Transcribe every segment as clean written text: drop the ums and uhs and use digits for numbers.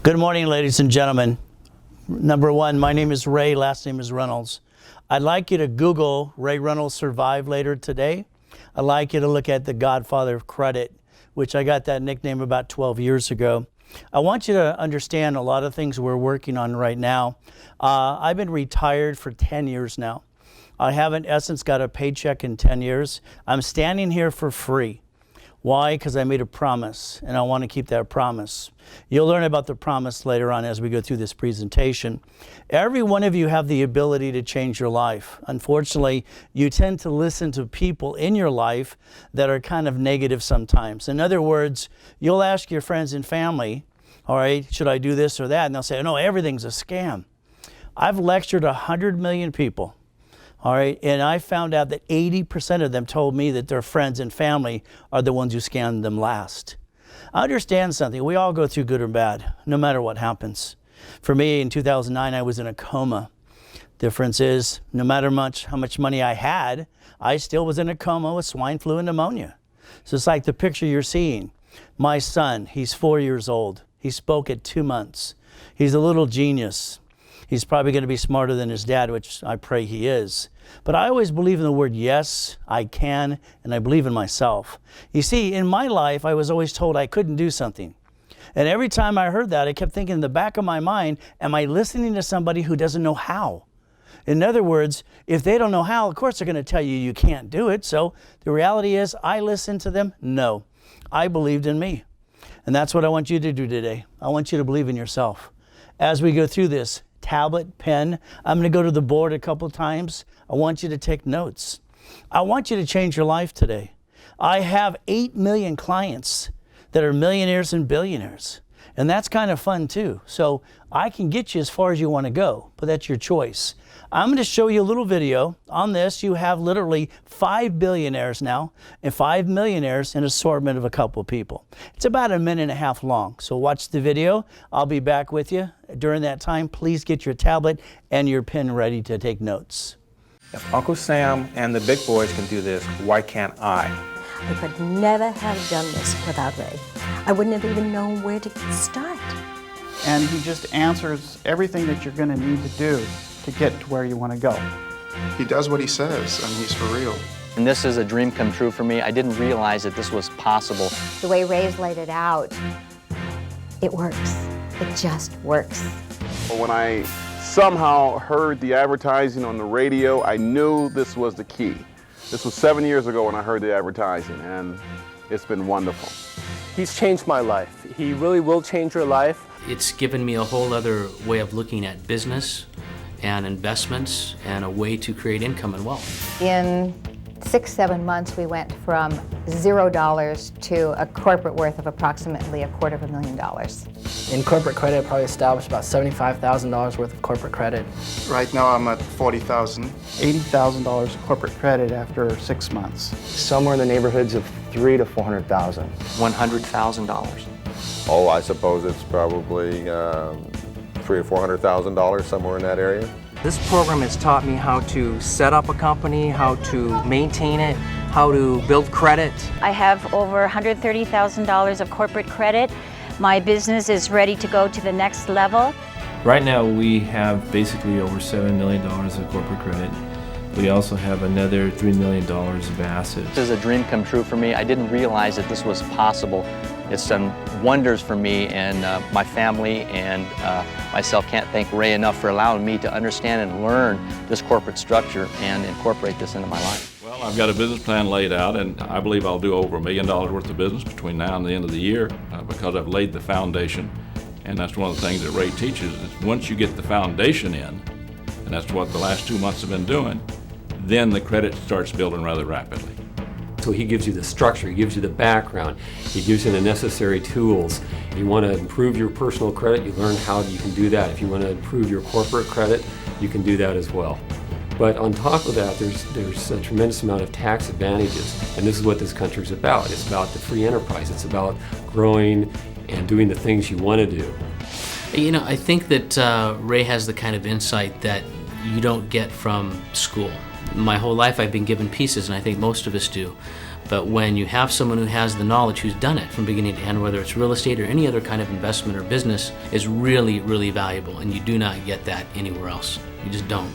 Good morning, ladies and gentlemen. Number one, my name is Ray, last name is Reynolds. I'd like you to Google Ray Reynolds Survive later today. I'd like you to look at the Godfather of Credit, which I got that nickname about 12 years ago. I want you to understand a lot of things we're working on right now. I've been retired for 10 years now. I haven't, in essence, got a paycheck in 10 years. I'm standing here for free. Why? Because I made a promise, and I want to keep that promise. You'll learn about the promise later on as we go through this presentation. Every one of you have the ability to change your life. Unfortunately, you tend to listen to people in your life that are kind of negative sometimes. In other words, you'll ask your friends and family, all right, should I do this or that? And they'll say, no, everything's a scam. I've lectured 100 million people. All right, and I found out that 80% of them told me that their friends and family are the ones who scammed them last. I understand something. We all go through good or bad, no matter what happens. For me, in 2009, I was in a coma. Difference is, no matter how much money I had, I still was in a coma with swine flu and pneumonia. So it's like the picture you're seeing. My son, he's 4 years old. He spoke at 2 months. He's a little genius. He's probably going to be smarter than his dad, which I pray he is. But I always believe in the word yes, I can, and I believe in myself. You see, in my life, I was always told I couldn't do something. And every time I heard that, I kept thinking in the back of my mind, am I listening to somebody who doesn't know how? In other words, if they don't know how, of course they're going to tell you you can't do it. So the reality is, I listened to them? No. I believed in me. And that's what I want you to do today. I want you to believe in yourself. As we go through this, tablet, pen. I'm going to go to the board a couple times. I want you to take notes. I want you to change your life today. I have 8 million clients that are millionaires and billionaires. And that's kind of fun too. So I can get you as far as you want to go, but that's your choice. I'm going to show you a little video. On this, you have literally 5 billionaires now and 5 millionaires, an assortment of a couple people. It's about 1.5 minutes long. So watch the video. I'll be back with you. During that time, please get your tablet and your pen ready to take notes. If Uncle Sam and the big boys can do this, why can't I? I could never have done this without Ray. I wouldn't have even known where to start. And he just answers everything that you're going to need to do to get to where you want to go. He does what he says, and he's for real. And this is a dream come true for me. I didn't realize that this was possible. The way Ray's laid it out, it works. It just works. When I somehow heard the advertising on the radio, I knew this was the key. This was 7 years ago when I heard the advertising, and it's been wonderful. He's changed my life. He really will change your life. It's given me a whole other way of looking at business and investments and a way to create income and wealth. In 6-7 months, we went from $0 to a corporate worth of approximately $250,000. In corporate credit, I probably established about $75,000 worth of corporate credit. Right now I'm at $40,000. $80,000 corporate credit after 6 months. Somewhere in the neighborhoods of $300,000 to $400,000. $100,000. Oh, I suppose it's probably $300,000 or $400,000, somewhere in that area. This program has taught me how to set up a company, how to maintain it, how to build credit. I have over $130,000 of corporate credit. My business is ready to go to the next level. Right now we have basically over $7 million of corporate credit. We also have another $3 million of assets. This is a dream come true for me. I didn't realize that this was possible. It's done wonders for me and my family, and myself can't thank Ray enough for allowing me to understand and learn this corporate structure and incorporate this into my life. Well, I've got a business plan laid out, and I believe I'll do over $1 million worth of business between now and the end of the year because I've laid the foundation. And that's one of the things that Ray teaches is once you get the foundation in, and that's what the last 2 months have been doing, then the credit starts building rather rapidly. So he gives you the structure, he gives you the background, he gives you the necessary tools. If you want to improve your personal credit, you learn how you can do that. If you want to improve your corporate credit, you can do that as well. But on top of that, there's a tremendous amount of tax advantages, and this is what this country is about. It's about the free enterprise. It's about growing and doing the things you want to do. You know, I think that Ray has the kind of insight that you don't get from school. My whole life I've been given pieces, and I think most of us do. But when you have someone who has the knowledge, who's done it from beginning to end, whether it's real estate or any other kind of investment or business, is really, really valuable. And you do not get that anywhere else. You just don't.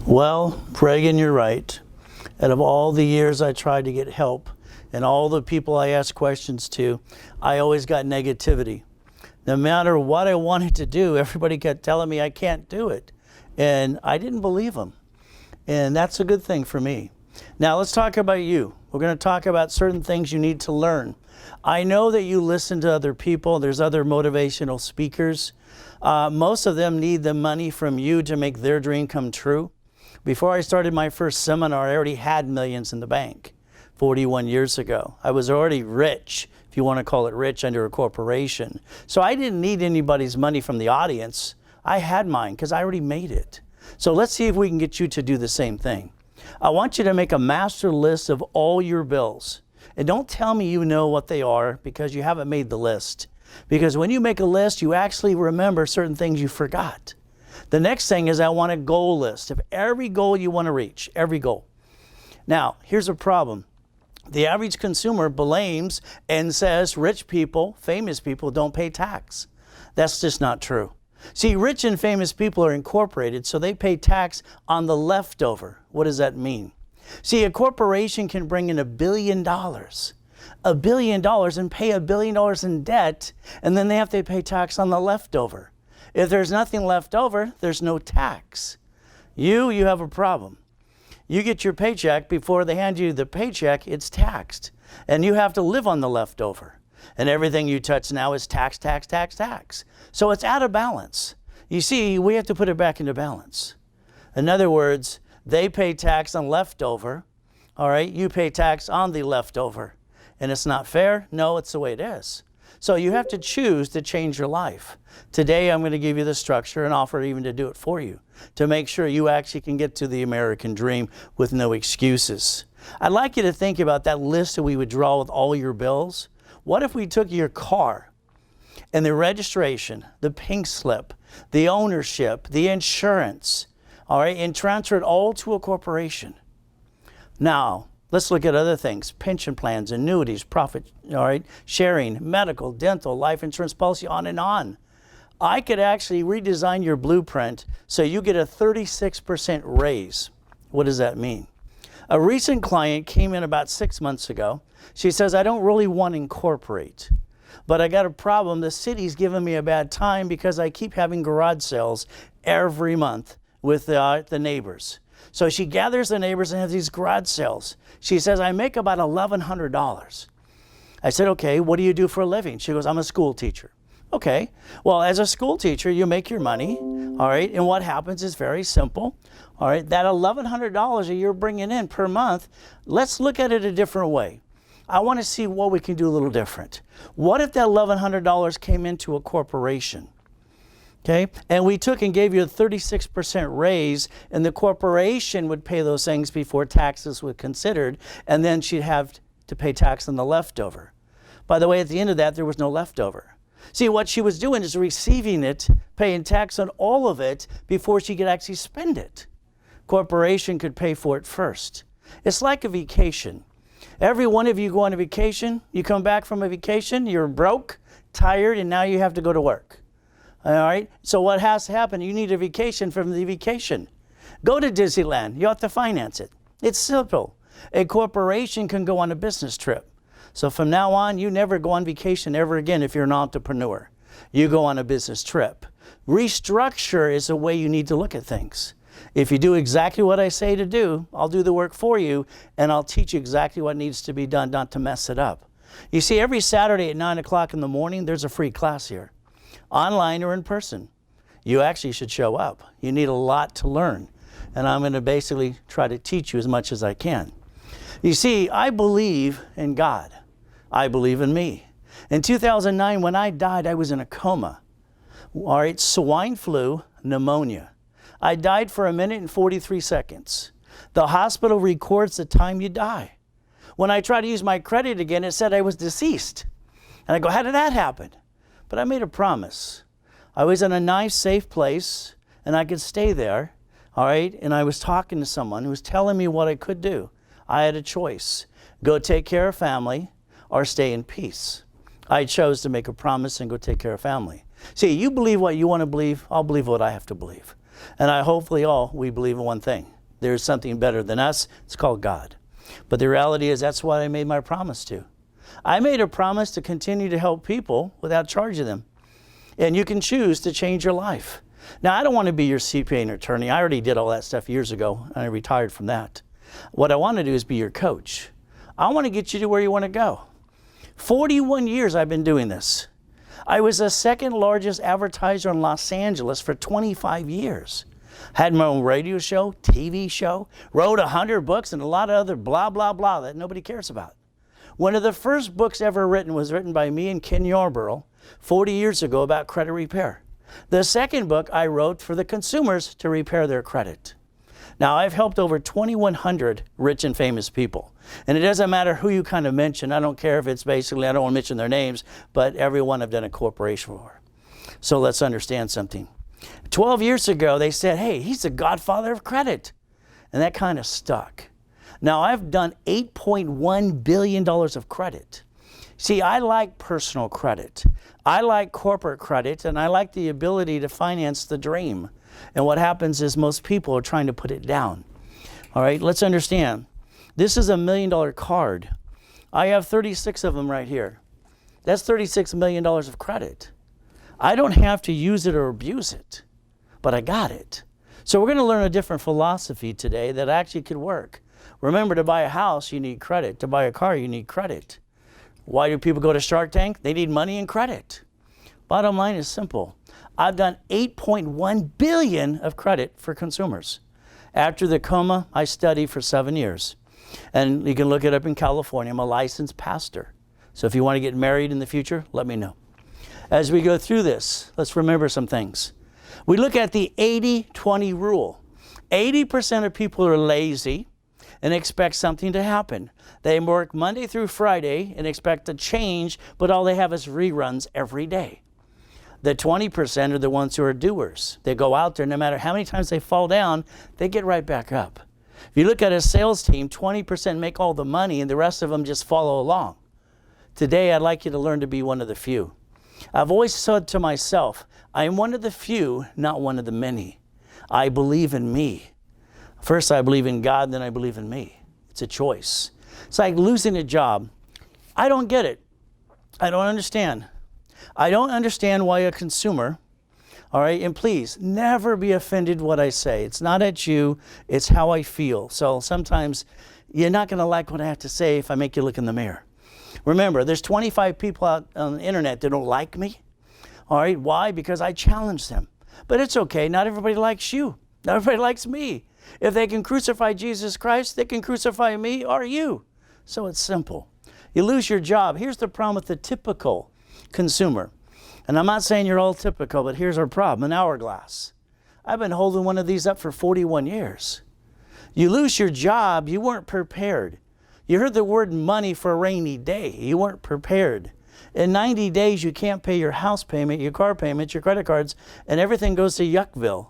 Well, Reagan, you're right. Out of all the years I tried to get help and all the people I asked questions to, I always got negativity. No matter what I wanted to do, everybody kept telling me I can't do it. And I didn't believe them. And that's a good thing for me. Now let's talk about you. We're going to talk about certain things you need to learn. I know that you listen to other people. There's other motivational speakers. Most of them need the money from you to make their dream come true. Before I started my first seminar, I already had millions in the bank 41 years ago. I was already rich, if you want to call it rich, under a corporation. So I didn't need anybody's money from the audience. I had mine because I already made it. So let's see if we can get you to do the same thing. I want you to make a master list of all your bills. And don't tell me you know what they are because you haven't made the list. Because when you make a list, you actually remember certain things you forgot. The next thing is I want a goal list of every goal you want to reach, every goal. Now, here's a problem. The average consumer blames and says rich people, famous people, don't pay tax. That's just not true. See, rich and famous people are incorporated, so they pay tax on the leftover. What does that mean? See, a corporation can bring in $1 billion, $1 billion, and pay $1 billion in debt, and then they have to pay tax on the leftover. If there's nothing left over, there's no tax. You have a problem. You get your paycheck, before they hand you the paycheck, it's taxed, and you have to live on the leftover. And everything you touch now is tax, tax, tax, tax. So it's out of balance. You see, we have to put it back into balance. In other words, they pay tax on leftover, all right? You pay tax on the leftover. And it's not fair? No, it's the way it is. So you have to choose to change your life. Today, I'm going to give you the structure and offer even to do it for you, to make sure you actually can get to the American dream with no excuses. I'd like you to think about that list that we would draw with all your bills. What if we took your car and the registration, the pink slip, the ownership, the insurance, all right, and transferred all to a corporation? Now, let's look at other things: pension plans, annuities, profit, all right, sharing, medical, dental, life insurance policy, on and on. I could actually redesign your blueprint so you get a 36% raise. What does that mean? A recent client came in about 6 months ago. She says, I don't really want to incorporate, but I got a problem. The city's giving me a bad time because I keep having garage sales every month with the neighbors. So she gathers the neighbors and has these garage sales. She says, I make about $1,100. I said, okay, what do you do for a living? She goes, I'm a school teacher. Okay, well, as a school teacher, you make your money, all right, and what happens is very simple, all right, that $1,100 that you're bringing in per month, let's look at it a different way. I want to see what we can do a little different. What if that $1,100 came into a corporation, okay, and we took and gave you a 36% raise, and the corporation would pay those things before taxes were considered, and then she'd have to pay tax on the leftover. By the way, at the end of that, there was no leftover. See, what she was doing is receiving it, paying tax on all of it before she could actually spend it. Corporation could pay for it first. It's like a vacation. Every one of you go on a vacation, you come back from a vacation, you're broke, tired, and now you have to go to work. All right? So what has to happen? You need a vacation from the vacation. Go to Disneyland. You have to finance it. It's simple. A corporation can go on a business trip. So from now on, you never go on vacation ever again if you're an entrepreneur. You go on a business trip. Restructure is a way you need to look at things. If you do exactly what I say to do, I'll do the work for you, and I'll teach you exactly what needs to be done not to mess it up. You see, every Saturday at 9 o'clock in the morning, there's a free class here, online or in person. You actually should show up. You need a lot to learn, and I'm going to basically try to teach you as much as I can. You see, I believe in God. I believe in me. In 2009, when I died, I was in a coma. All right, swine flu, pneumonia. I died for 1 minute and 43 seconds. The hospital records the time you die. When I tried to use my credit again, it said I was deceased. And I go, how did that happen? But I made a promise. I was in a nice, safe place, and I could stay there, all right? And I was talking to someone who was telling me what I could do. I had a choice. Go take care of family or stay in peace. I chose to make a promise and go take care of family. See, you believe what you want to believe, I'll believe what I have to believe. And hopefully we believe in one thing. There's something better than us, it's called God. But the reality is that's what I made my promise to. I made a promise to continue to help people without charging them. And you can choose to change your life. Now, I don't want to be your CPA and attorney. I already did all that stuff years ago, and I retired from that. What I want to do is be your coach. I want to get you to where you want to go. 41 years I've been doing this. I was the second largest advertiser in Los Angeles for 25 years. Had my own radio show, TV show, wrote 100 books and a lot of other blah, blah, blah that nobody cares about. One of the first books ever written was written by me and Ken Yarborough 40 years ago about credit repair. The second book I wrote for the consumers to repair their credit. Now, I've helped over 2,100 rich and famous people. And it doesn't matter who you kind of mention. I don't care if it's basically, I don't want to mention their names, but everyone I've done a corporation for. So let's understand something. 12 years ago, they said, hey, he's the godfather of credit. And that kind of stuck. Now, I've done $8.1 billion of credit. See, I like personal credit. I like corporate credit, and I like the ability to finance the dream. And what happens is most people are trying to put it down. All right, let's understand. This is $1 million card. I have 36 of them right here. That's $36 million of credit. I don't have to use it or abuse it, but I got it. So we're going to learn a different philosophy today that actually could work. Remember, to buy a house, you need credit. To buy a car, you need credit. Why do people go to Shark Tank? They need money and credit. Bottom line is simple. I've done $8.1 billion of credit for consumers. After the coma, I studied for 7 years. And you can look it up in California. I'm a licensed pastor. So if you want to get married in the future, let me know. As we go through this, let's remember some things. We look at the 80-20 rule. 80% of people are lazy and expect something to happen. They work Monday through Friday and expect a change, but all they have is reruns every day. The 20% are the ones who are doers. They go out there, no matter how many times they fall down, they get right back up. If you look at a sales team, 20% make all the money and the rest of them just follow along. Today, I'd like you to learn to be one of the few. I've always said to myself, I am one of the few, not one of the many. I believe in me. First, I believe in God, then I believe in me. It's a choice. It's like losing a job. I don't get it. I don't understand. I don't understand why a consumer, all right, and please never be offended what I say. It's not at you, it's how I feel. So sometimes you're not going to like what I have to say if I make you look in the mirror. Remember, there's 25 people out on the internet that don't like me. All right, why? Because I challenge them. But it's okay, not everybody likes you. Not everybody likes me. If they can crucify Jesus Christ, they can crucify me or you. So it's simple. You lose your job. Here's the problem with the typical consumer. And I'm not saying you're all typical, but here's our problem, an hourglass. I've been holding one of these up for 41 years. You lose your job, you weren't prepared. You heard the word money for a rainy day. You weren't prepared. In 90 days, you can't pay your house payment, your car payments, your credit cards, and everything goes to Yuckville.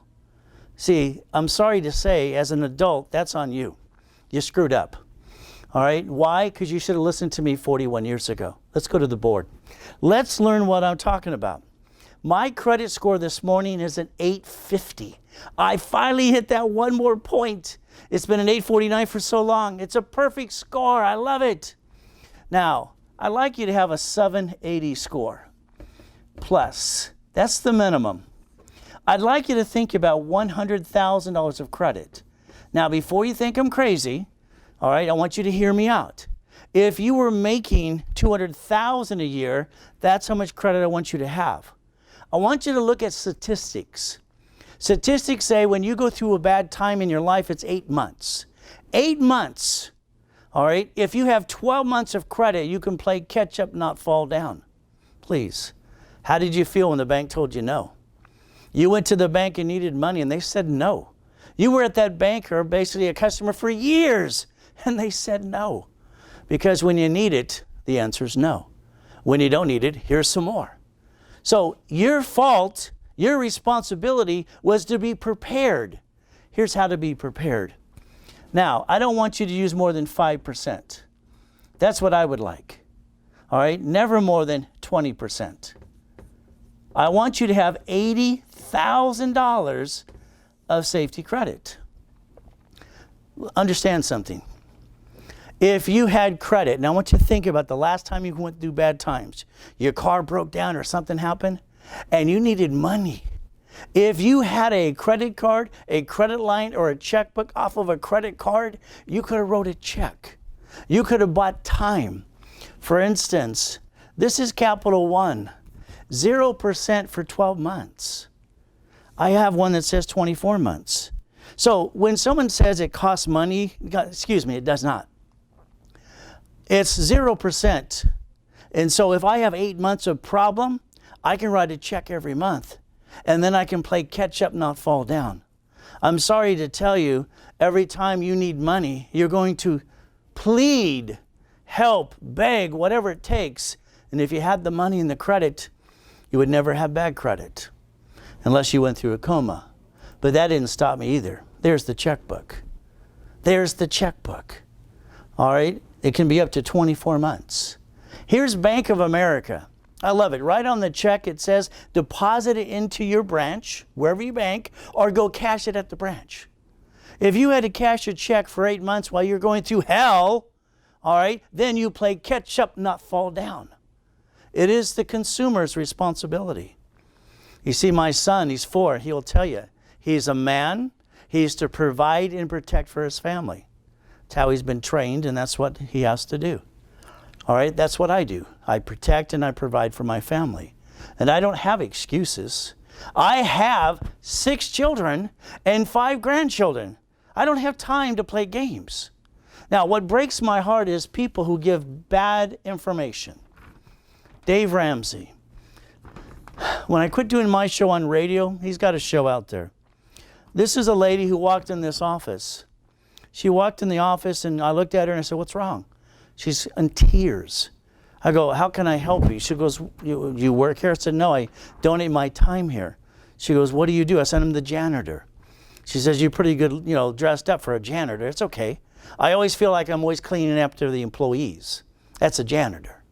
See, I'm sorry to say, as an adult, that's on you. You screwed up. All right, why? Because you should have listened to me 41 years ago. Let's go to the board. Let's learn what I'm talking about. My credit score this morning is an 850. I finally hit that one more point. It's been an 849 for so long. It's a perfect score. I love it. Now, I'd like you to have a 780 score plus. That's the minimum. I'd like you to think about $100,000 of credit. Now, before you think I'm crazy, all right, I want you to hear me out. If you were making $200,000 a year, that's how much credit I want you to have. I want you to look at statistics. Statistics say when you go through a bad time in your life, it's 8 months. 8 months, all right? If you have 12 months of credit, you can play catch up, not fall down. Please. How did you feel when the bank told you no? You went to the bank and needed money and they said no. You were at that bank or basically a customer for years and they said no. Because when you need it, the answer is no. When you don't need it, here's some more. So your fault, your responsibility was to be prepared. Here's how to be prepared. Now, I don't want you to use more than 5%. That's what I would like. All right, never more than 20%. I want you to have $80,000 of safety credit. Understand something. If you had credit, now I want you to think about the last time you went through bad times. Your car broke down or something happened and you needed money. If you had a credit card, a credit line, or a checkbook off of a credit card, you could have wrote a check. You could have bought time. For instance, this is Capital One, 0% for 12 months. I have one that says 24 months. So when someone says it costs money, excuse me, it does not. It's 0%. And so if I have 8 months of problem, I can write a check every month. And then I can play catch up, not fall down. I'm sorry to tell you, every time you need money, you're going to plead, help, beg, whatever it takes. And if you had the money and the credit, you would never have bad credit unless you went through a coma. But that didn't stop me either. There's the checkbook. There's the checkbook. All right? It can be up to 24 months. Here's Bank of America. I love it. Right on the check it says deposit it into your branch, wherever you bank, or go cash it at the branch. If you had to cash a check for 8 months while you're going through hell, all right, then you play catch up, not fall down. It is the consumer's responsibility. You see, my son, he's 4, he'll tell you, he's a man, he's to provide and protect for his family. That's how he's been trained, and that's what he has to do. All right, that's what I do. I protect and I provide for my family. And I don't have excuses. I have 6 children and 5 grandchildren. I don't have time to play games. Now, what breaks my heart is people who give bad information. Dave Ramsey. When I quit doing my show on radio, he's got a show out there. This is a lady who walked in this office. She walked in the office and I looked at her and I said, "What's wrong?" She's in tears. I go, "How can I help you?" She goes, you work here?" I said, "No, I donate my time here." She goes, "What do you do?" I said, "I'm the janitor." She says, "You're pretty good, dressed up for a janitor." It's okay. I always feel like I'm always cleaning after the employees. That's a janitor.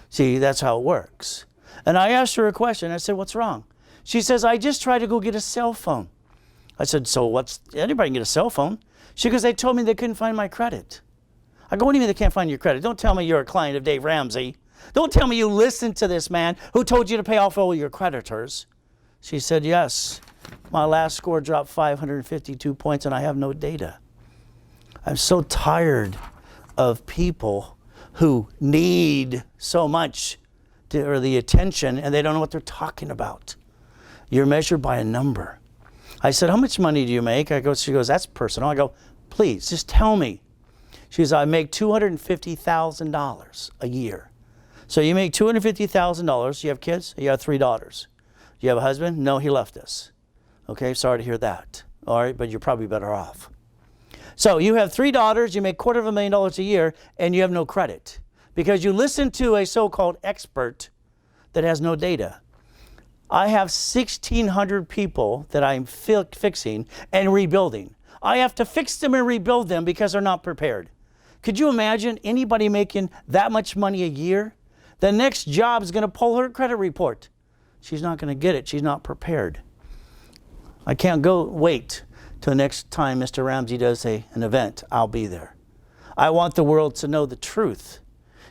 See, that's how it works. And I asked her a question. I said, "What's wrong?" She says, "I just tried to go get a cell phone." I said, "So anybody can get a cell phone?" She goes, "They told me they couldn't find my credit." I go, "What do you mean they can't find your credit? Don't tell me you're a client of Dave Ramsey. Don't tell me you listened to this man who told you to pay off all your creditors." She said, "Yes. My last score dropped 552 points and I have no data." I'm so tired of people who need so much or the attention and they don't know what they're talking about. You're measured by a number. I said, "How much money do you make?" She goes, "That's personal." I go, "Please, just tell me." She says, "I make $250,000 a year." So you make $250,000. You have kids? You have 3 daughters. You have a husband? No, he left us. Okay, sorry to hear that. All right, but you're probably better off. So you have 3 daughters, you make $250,000 a year, and you have no credit because you listen to a so-called expert that has no data. I have 1,600 people that I'm fixing and rebuilding. I have to fix them and rebuild them because they're not prepared. Could you imagine anybody making that much money a year? The next job is going to pull her credit report. She's not going to get it. She's not prepared. I can't wait till next time Mr. Ramsey does an event. I'll be there. I want the world to know the truth.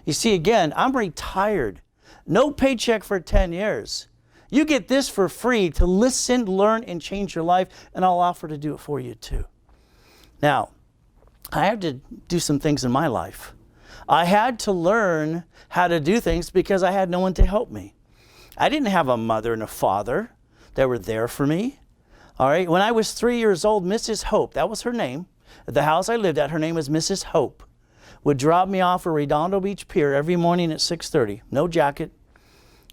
You see, again, I'm retired. No paycheck for 10 years. You get this for free to listen, learn, and change your life, and I'll offer to do it for you too. Now, I had to do some things in my life. I had to learn how to do things because I had no one to help me. I didn't have a mother and a father that were there for me. All right, when I was 3 years old, Mrs. Hope, that was her name, at the house I lived at, her name was Mrs. Hope, would drop me off at Redondo Beach Pier every morning at 6:30. No jacket.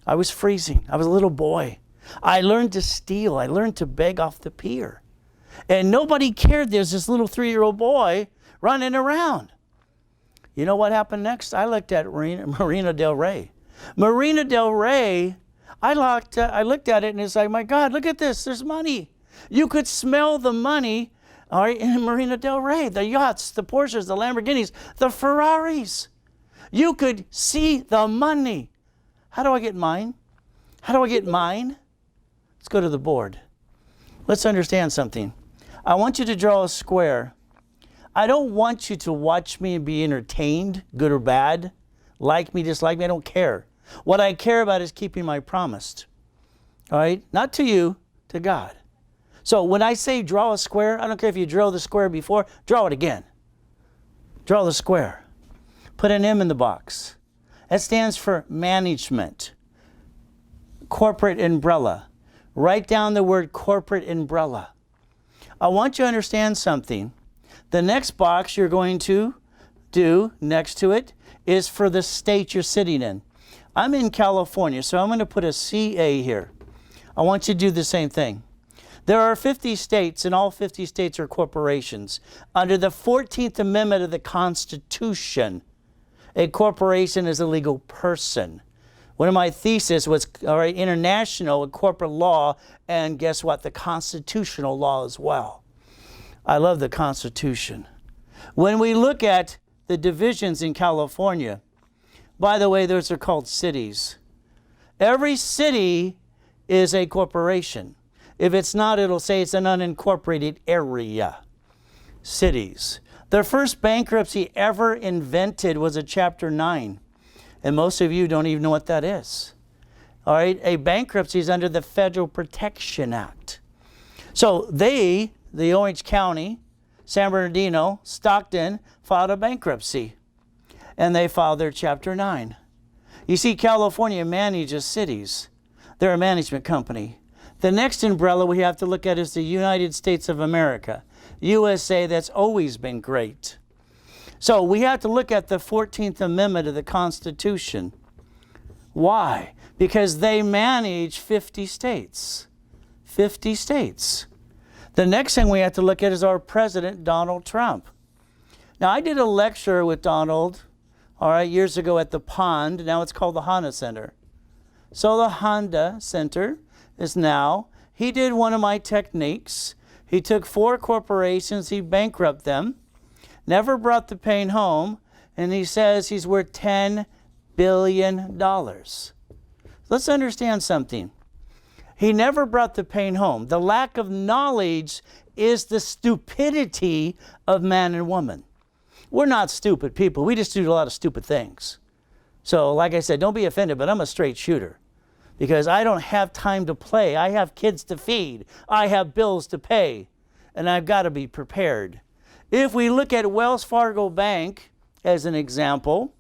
I was freezing. I was a little boy. I learned to steal. I learned to beg off the pier. And nobody cared. There's this little 3-year-old boy running around. You know what happened next? I looked at Marina Del Rey. Marina Del Rey, I looked at it and it's like, my God, look at this. There's money. You could smell the money, all right, in Marina Del Rey. The yachts, the Porsches, the Lamborghinis, the Ferraris. You could see the money. How do I get mine? How do I get mine? Let's go to the board. Let's understand something. I want you to draw a square. I don't want you to watch me and be entertained, good or bad. Like me, dislike me, I don't care. What I care about is keeping my promise. All right? Not to you, to God. So when I say draw a square, I don't care if you drew the square before, draw it again. Draw the square. Put an M in the box. That stands for management. Corporate umbrella. Write down the word corporate umbrella. I want you to understand something. The next box you're going to do next to it is for the state you're sitting in. I'm in California, so I'm going to put a CA here. I want you to do the same thing. There are 50 states, and all 50 states are corporations. Under the 14th Amendment of the Constitution, a corporation is a legal person. One of my theses was international corporate law, and guess what? The constitutional law as well. I love the Constitution. When we look at the divisions in California, by the way, those are called cities. Every city is a corporation. If it's not, it'll say it's an unincorporated area. Cities. The first bankruptcy ever invented was a Chapter 9. And most of you don't even know what that is. All right, a bankruptcy is under the Federal Protection Act. So the Orange County, San Bernardino, Stockton, filed a bankruptcy. And they filed their Chapter 9. You see, California manages cities. They're a management company. The next umbrella we have to look at is the United States of America. USA, that's always been great. So we have to look at the 14th Amendment of the Constitution. Why? Because they manage 50 states. 50 states. The next thing we have to look at is our president, Donald Trump. Now, I did a lecture with Donald, years ago at the Pond. Now it's called the Honda Center. So the Honda Center is now, he did one of my techniques. He took 4 corporations, he bankrupted them, never brought the pain home, and he says he's worth $10 billion. Let's understand something. He never brought the pain home. The lack of knowledge is the stupidity of man and woman. We're not stupid people. We just do a lot of stupid things. So like I said, don't be offended, but I'm a straight shooter because I don't have time to play. I have kids to feed. I have bills to pay, and I've got to be prepared. If we look at Wells Fargo Bank as an example,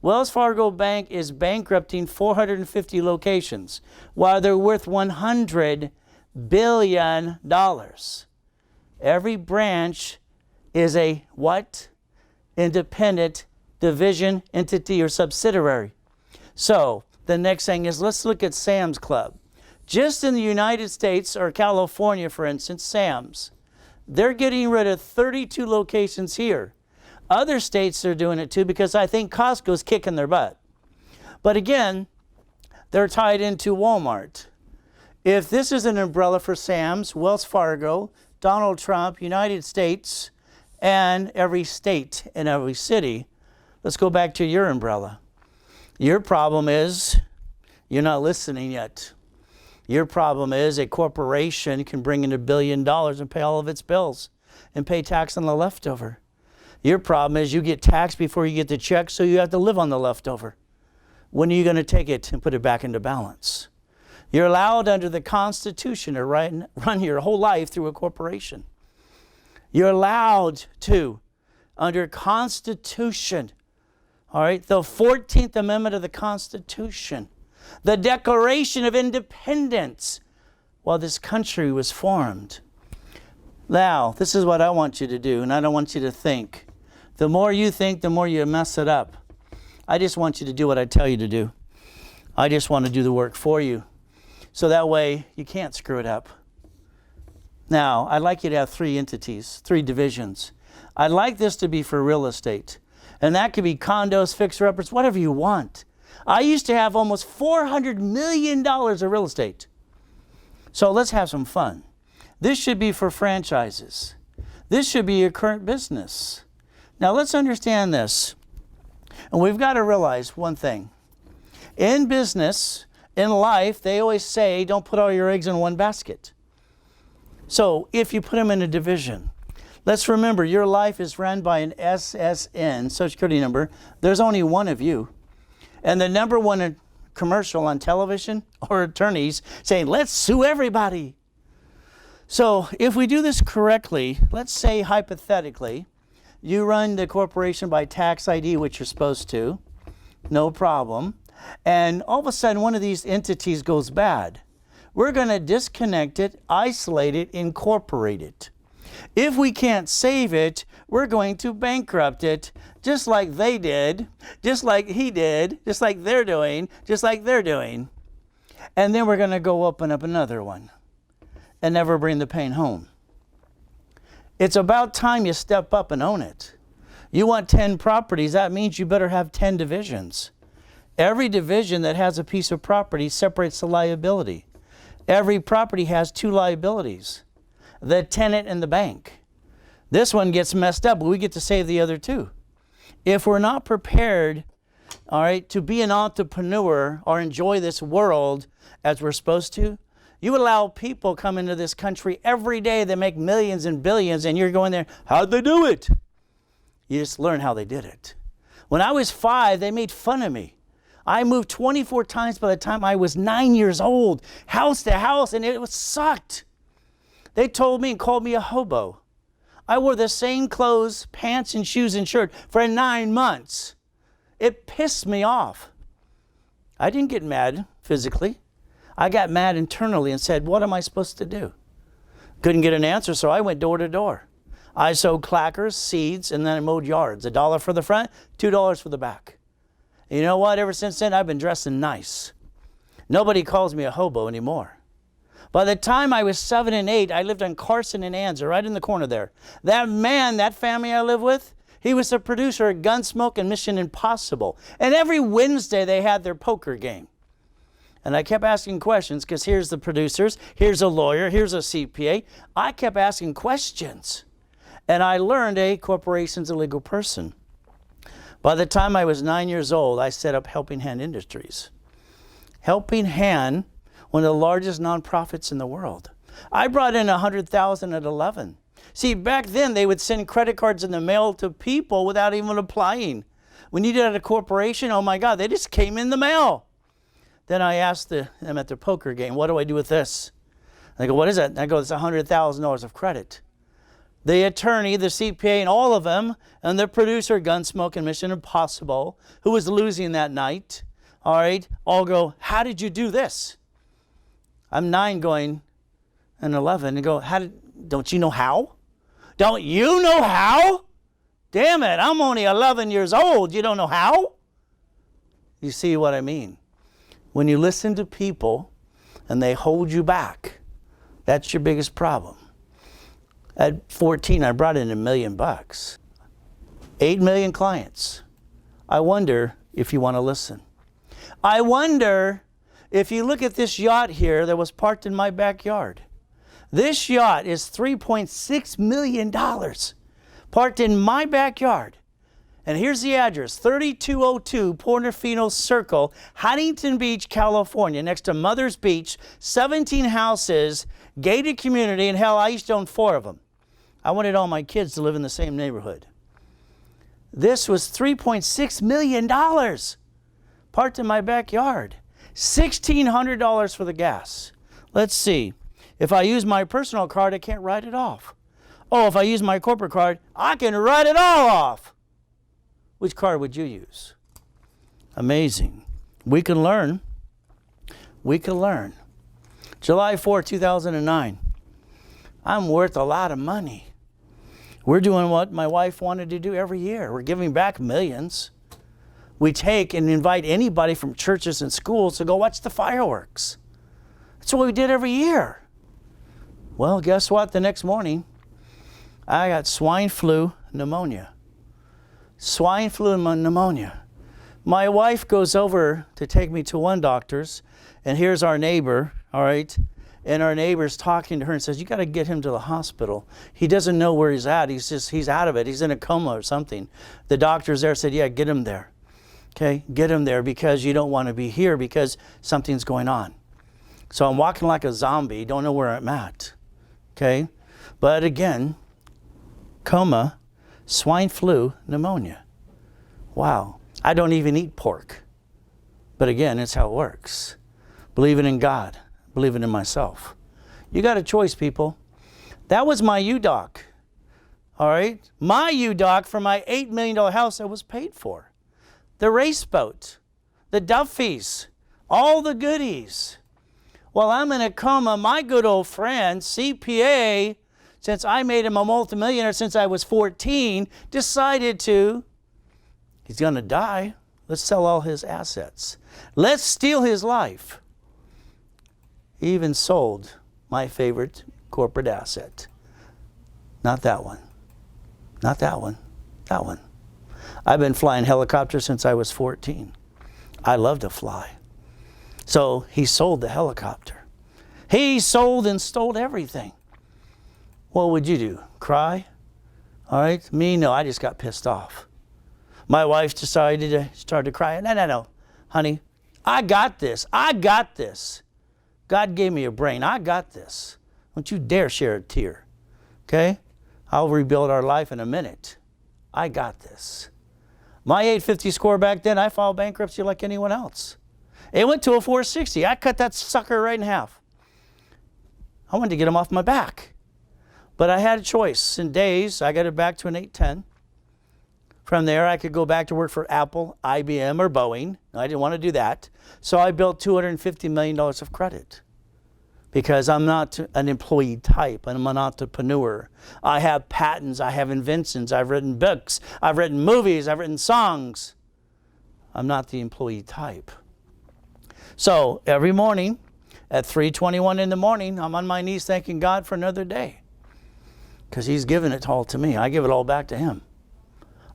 Wells Fargo Bank is bankrupting 450 locations while they're worth $100 billion. Every branch is a what? Independent division, entity, or subsidiary. So the next thing is let's look at Sam's Club. Just in the United States or California, for instance, Sam's. They're getting rid of 32 locations here. Other states are doing it too because I think Costco's kicking their butt. But again, they're tied into Walmart. If this is an umbrella for Sam's, Wells Fargo, Donald Trump, United States, and every state and every city, let's go back to your umbrella. Your problem is you're not listening yet. Your problem is a corporation can bring in $1 billion and pay all of its bills and pay tax on the leftover. Your problem is you get taxed before you get the check, so you have to live on the leftover. When are you going to take it and put it back into balance? You're allowed under the Constitution to run your whole life through a corporation. You're allowed to, under Constitution, all right, the 14th Amendment of the Constitution, the Declaration of Independence, while this country was formed. Now, this is what I want you to do, and I don't want you to think. The more you think, the more you mess it up. I just want you to do what I tell you to do. I just want to do the work for you, so that way you can't screw it up. Now, I'd like you to have 3 entities, 3 divisions. I'd like this to be for real estate, and that could be condos, fixer-uppers, whatever you want. I used to have almost $400 million of real estate. So let's have some fun. This should be for franchises. This should be your current business. Now let's understand this. And we've got to realize one thing. In business, in life, they always say, don't put all your eggs in one basket. So if you put them in a division, let's remember your life is run by an SSN, Social Security number. There's only one of you. And the number one commercial on television or attorneys saying, let's sue everybody. So if we do this correctly, let's say hypothetically, you run the corporation by tax ID, which you're supposed to, no problem. And all of a sudden, one of these entities goes bad. We're going to disconnect it, isolate it, incorporate it. If we can't save it, we're going to bankrupt it, just like they did, just like he did, just like they're doing, just like they're doing. And then we're going to go open up another one and never bring the pain home. It's about time you step up and own it. You want 10 properties, that means you better have 10 divisions. Every division that has a piece of property separates the liability. Every property has 2 liabilities, the tenant and the bank. This one gets messed up, but we get to save the other 2. If we're not prepared, all right, to be an entrepreneur or enjoy this world as we're supposed to, you allow people come into this country every day that make millions and billions, and you're going there, how'd they do it? You just learn how they did it. When I was 5, they made fun of me. I moved 24 times by the time I was 9 years old, house to house, and it sucked. They told me and called me a hobo. I wore the same clothes, pants and shoes and shirt for 9 months. It pissed me off. I didn't get mad physically. I got mad internally and said, what am I supposed to do? Couldn't get an answer, so I went door to door. I sowed clackers, seeds, and then I mowed yards. $1 for the front, $2 for the back. You know what? Ever since then, I've been dressing nice. Nobody calls me a hobo anymore. By the time I was 7 and 8, I lived on Carson and Anza, right in the corner there. That man, that family I live with, he was the producer of Gunsmoke and Mission Impossible. And every Wednesday, they had their poker game. And I kept asking questions, because here's the producers, here's a lawyer, here's a CPA. I kept asking questions. And I learned a corporation's a legal person. By the time I was 9 years old, I set up Helping Hand Industries. Helping Hand, one of the largest nonprofits in the world. I brought in $100,000 at 11. See, back then they would send credit cards in the mail to people without even applying. When you did it at a corporation, oh my God, they just came in the mail. Then I asked them at their poker game, what do I do with this? And they go, what is it? And I go, it's $100,000 of credit. The attorney, the CPA, and all of them, and the producer, Gunsmoke and Mission Impossible, who was losing that night, all right, all go, how did you do this? I'm 9 going, and 11, and go, don't you know how? Don't you know how? Damn it, I'm only 11 years old. You don't know how? You see what I mean? When you listen to people and they hold you back, that's your biggest problem. At 14, I brought in $1 million. 8 million clients. I wonder if you want to listen. I wonder if you look at this yacht here that was parked in my backyard. This yacht is $3.6 million parked in my backyard. And here's the address, 3202 Portofino Circle, Huntington Beach, California, next to Mother's Beach, 17 houses, gated community, and hell, I used to own 4 of them. I wanted all my kids to live in the same neighborhood. This was $3.6 million parked in my backyard. $1,600 for the gas. Let's see. If I use my personal card, I can't write it off. Oh, if I use my corporate card, I can write it all off. Which card would you use? Amazing. We can learn. We can learn. July 4, 2009. I'm worth a lot of money. We're doing what my wife wanted to do every year. We're giving back millions. We take and invite anybody from churches and schools to go watch the fireworks. That's what we did every year. Well, guess what? The next morning, I got swine flu pneumonia. Swine flu and pneumonia. My wife goes over to take me to one doctor's, and here's our neighbor, all right? And our neighbor's talking to her and says, you got to get him to the hospital. He doesn't know where he's at. He's out of it. He's in a coma or something. The doctor's there said, yeah, get him there. Okay, get them there because you don't want to be here because something's going on. So I'm walking like a zombie, don't know where I'm at. Okay, but again, coma, swine flu, pneumonia. Wow, I don't even eat pork. But again, it's how it works. Believing in God, believing in myself. You got a choice, people. That was my UDOC. All right, my UDOC for my $8 million house that was paid for. The race boat, the Duffys, all the goodies. Well, I'm in a coma. My good old friend, CPA, since I made him a multimillionaire since I was 14, decided he's going to die. Let's sell all his assets. Let's steal his life. He even sold my favorite corporate asset. Not that one. Not that one. That one. I've been flying helicopters since I was 14. I love to fly. So he sold the helicopter. He sold and stole everything. What would you do? Cry? All right. Me, no, I just got pissed off. My wife decided to start to cry. No, honey, I got this. I got this. God gave me a brain. I got this. Don't you dare share a tear. Okay? I'll rebuild our life in a minute. I got this. My 850 score back then, I filed bankruptcy like anyone else. It went to a 460. I cut that sucker right in half. I wanted to get him off my back. But I had a choice. In days, I got it back to an 810. From there, I could go back to work for Apple, IBM, or Boeing. I didn't want to do that. So I built $250 million of credit. Because I'm not an employee type. I'm an entrepreneur. I have patents. I have inventions. I've written books. I've written movies. I've written songs. I'm not the employee type. So every morning at 3:21 in the morning, I'm on my knees thanking God for another day. Because He's given it all to me. I give it all back to Him.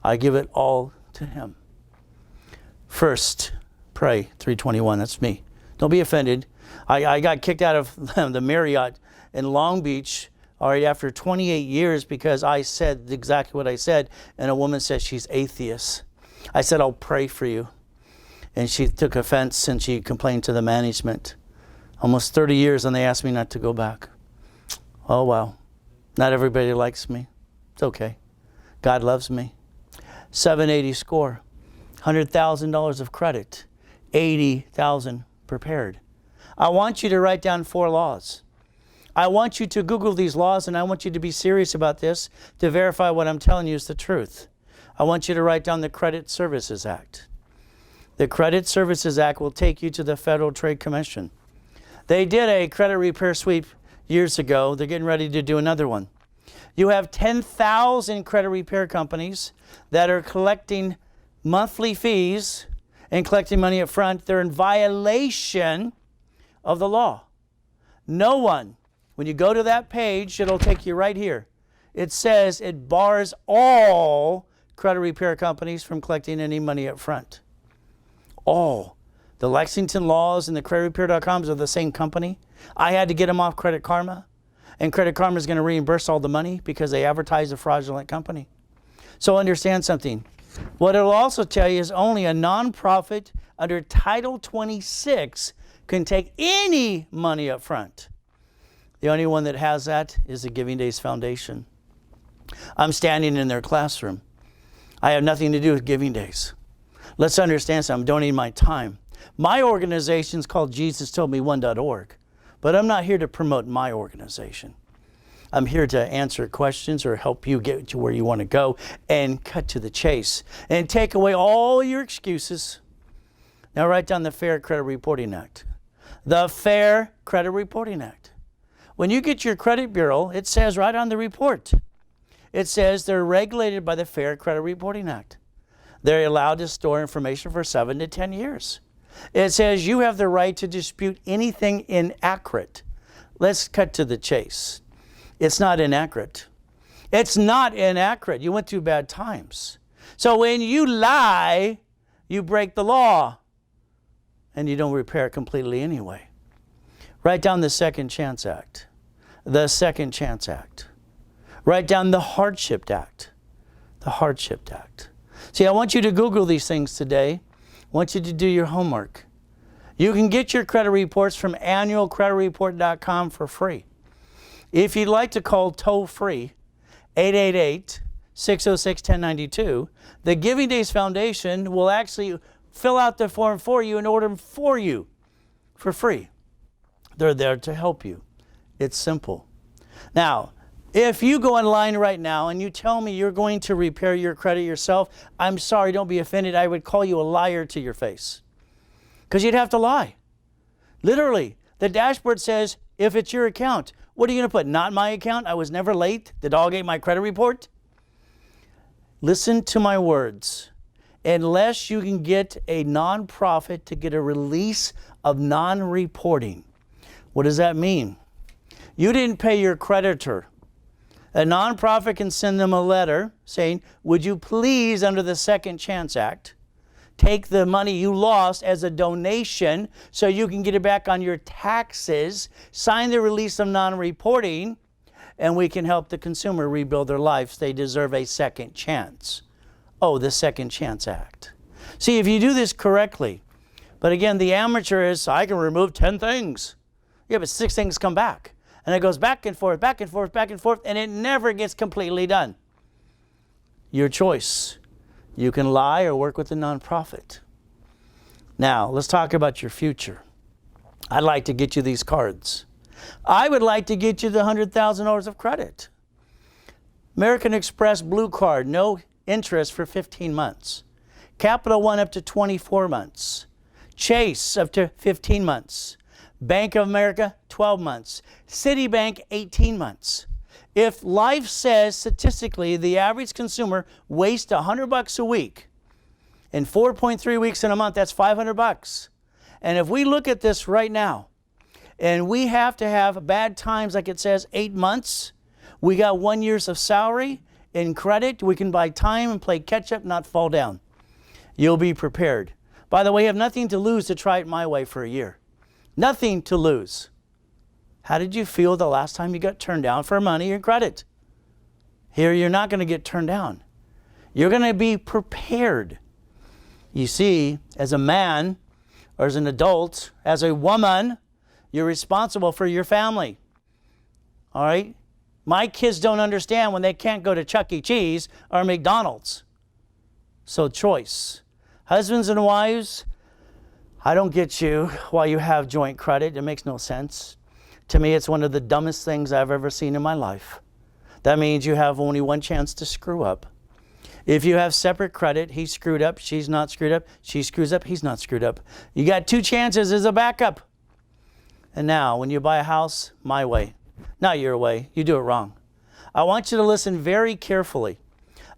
I give it all to Him. First, pray, 3:21. That's me. Don't be offended. I got kicked out of the Marriott in Long Beach already after 28 years because I said exactly what I said, and a woman said she's atheist. I said, I'll pray for you. And she took offense and she complained to the management. Almost 30 years, and they asked me not to go back. Oh, wow. Not everybody likes me. It's okay. God loves me. 780 score, $100,000 of credit, 80,000 prepared. I want you to write down 4 laws. I want you to Google these laws, and I want you to be serious about this to verify what I'm telling you is the truth. I want you to write down the Credit Services Act. The Credit Services Act will take you to the Federal Trade Commission. They did a credit repair sweep years ago. They're getting ready to do another one. You have 10,000 credit repair companies that are collecting monthly fees and collecting money up front. They're in violation of the law. No one, when you go to that page, it'll take you right here. It says it bars all credit repair companies from collecting any money up front. All. The Lexington Laws and the creditrepair.coms are the same company. I had to get them off Credit Karma. And Credit Karma is going to reimburse all the money because they advertise a fraudulent company. So understand something. What it'll also tell you is only a nonprofit under Title 26 can take any money up front. The only one that has that is the Giving Days Foundation. I'm standing in their classroom. I have nothing to do with Giving Days. Let's understand something. I'm donating my time. My organization is called JesusToldMe1.org, but I'm not here to promote my organization. I'm here to answer questions or help you get to where you want to go and cut to the chase and take away all your excuses. Now write down the Fair Credit Reporting Act. The Fair Credit Reporting Act. When you get your credit bureau, it says right on the report, it says they're regulated by the Fair Credit Reporting Act. They're allowed to store information for 7 to 10 years. It says you have the right to dispute anything inaccurate. Let's cut to the chase. It's not inaccurate. It's not inaccurate. You went through bad times. So when you lie, you break the law. And you don't repair it completely anyway. Write down the Second Chance Act. The Second Chance Act. Write down the Hardship Act. The Hardship Act. See, I want you to Google these things today want you to do your homework. You can get your credit reports from annualcreditreport.com for free. If you'd like to call toll-free, 888-606-1092, the Giving Days Foundation will actually fill out the form for you and order them for you for free. They're there to help you. It's simple. Now, if you go online right now and you tell me you're going to repair your credit yourself, I'm sorry, don't be offended. I would call you a liar to your face. Because you'd have to lie. Literally, the dashboard says, if it's your account, what are you going to put? Not my account? I was never late? The dog ate my credit report? Listen to my words. Unless you can get a nonprofit to get a release of non-reporting. What does that mean? You didn't pay your creditor. A nonprofit can send them a letter saying, would you please, under the Second Chance Act, take the money you lost as a donation so you can get it back on your taxes, sign the release of non-reporting, and we can help the consumer rebuild their lives. They deserve a second chance. Oh, the Second Chance Act. See, if you do this correctly, but again, the amateur is, I can remove 10 things. Yeah, but 6 things come back. And it goes back and forth, back and forth, back and forth, and it never gets completely done. Your choice. You can lie or work with a nonprofit. Now, let's talk about your future. I'd like to get you these cards. I would like to get you the $100,000 of credit. American Express Blue Card, no interest for 15 months. Capital One up to 24 months. Chase up to 15 months. Bank of America, 12 months. Citibank, 18 months. If life says statistically the average consumer wastes $100 a week, in 4.3 weeks in a month, that's $500. And if we look at this right now, and we have to have bad times, like it says, 8 months, we got 1 year of salary in credit, we can buy time and play catch up, not fall down. You'll be prepared. By the way, you have nothing to lose to try it my way for a year. Nothing to lose. How did you feel the last time you got turned down for money or credit? Here, you're not going to get turned down. You're going to be prepared. You see, as a man, or as an adult, as a woman, you're responsible for your family. All right? My kids don't understand when they can't go to Chuck E. Cheese or McDonald's. So choice. Husbands and wives, I don't get you why you have joint credit. It makes no sense. To me, it's one of the dumbest things I've ever seen in my life. That means you have only one chance to screw up. If you have separate credit, he's screwed up, she's not screwed up, she screws up, he's not screwed up. You got 2 chances as a backup. And now, when you buy a house, my way, not your way, you do it wrong. I want you to listen very carefully.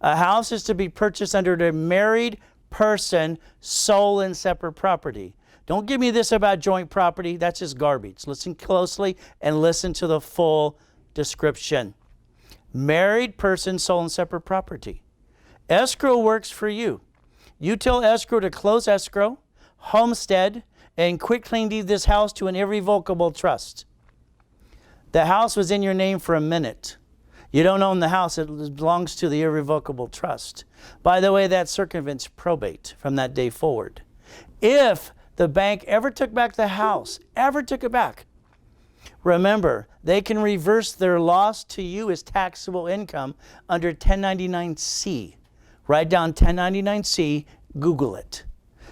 A house is to be purchased under the married person, sole and separate property. Don't give me this about joint property. That's just garbage. Listen closely and listen to the full description. Married person, sole and separate property. Escrow works for you. You tell escrow to close escrow, homestead, and quickly deed this house to an irrevocable trust. The house was in your name for a minute. You don't own the house. It belongs to the irrevocable trust. By the way, that circumvents probate from that day forward. If the bank ever took back the house, ever took it back, remember, they can reverse their loss to you as taxable income under 1099-C. Write down 1099-C, Google it.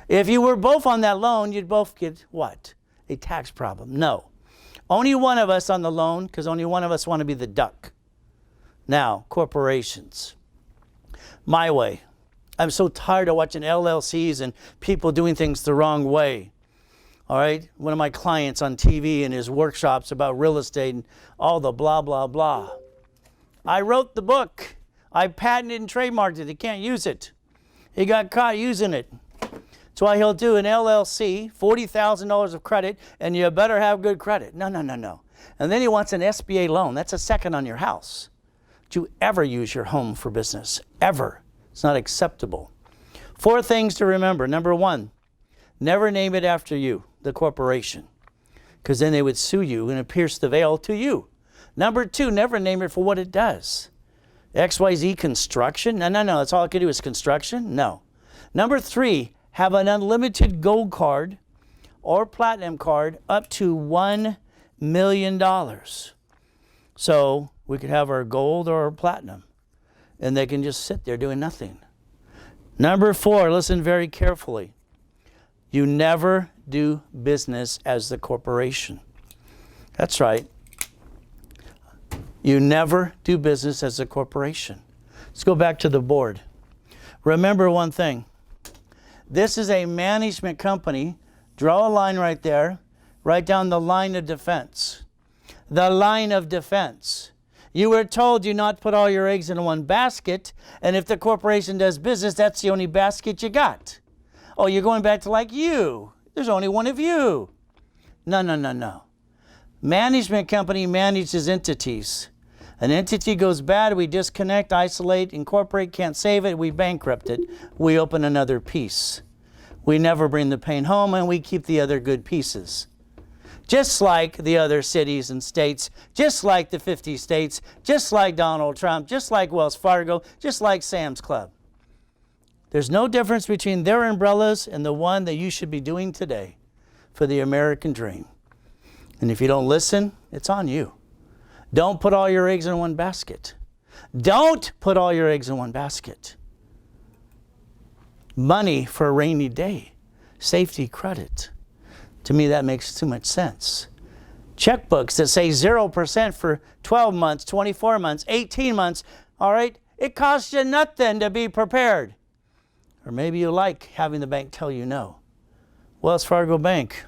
If you were both on that loan, you'd both get what? A tax problem. No. Only one of us on the loan, because only one of us want to be the duck. Now, corporations. My way. I'm so tired of watching LLCs and people doing things the wrong way. All right? One of my clients on TV in his workshops about real estate and all the blah, blah, blah. I wrote the book. I patented and trademarked it. He can't use it. He got caught using it. That's why he'll do an LLC, $40,000 of credit, and you better have good credit. No, no, no, no. And then he wants an SBA loan. That's a second on your house. Don't you ever use your home for business. Ever. It's not acceptable. 4 things to remember. Number 1, never name it after you, the corporation, because then they would sue you and pierce the veil to you. Number 2, never name it for what it does. XYZ construction? No, no, no. That's all it can do is construction? No. Number 3, have an unlimited gold card or platinum card up to $1 million. So we could have our gold or our platinum, and they can just sit there doing nothing. Number 4, listen very carefully. You never do business as the corporation. That's right. You never do business as a corporation. Let's go back to the board. Remember one thing. This is a management company. Draw a line right there. Write down the line of defense. The line of defense. You were told you not put all your eggs in one basket, and if the corporation does business, that's the only basket you got. Oh, you're going back to like you. There's only one of you. No, no, no, no. Management company manages entities. An entity goes bad, we disconnect, isolate, incorporate, can't save it, we bankrupt it. We open another piece. We never bring the pain home, and we keep the other good pieces. Just like the other cities and states, just like the 50 states, just like Donald Trump, just like Wells Fargo, just like Sam's Club. There's no difference between their umbrellas and the one that you should be doing today for the American dream. And if you don't listen, it's on you. Don't put all your eggs in one basket. Don't put all your eggs in one basket. Money for a rainy day. Safety credit. To me, that makes too much sense. Checkbooks that say 0% for 12 months, 24 months, 18 months. All right? It costs you nothing to be prepared. Or maybe you like having the bank tell you no. Wells Fargo Bank.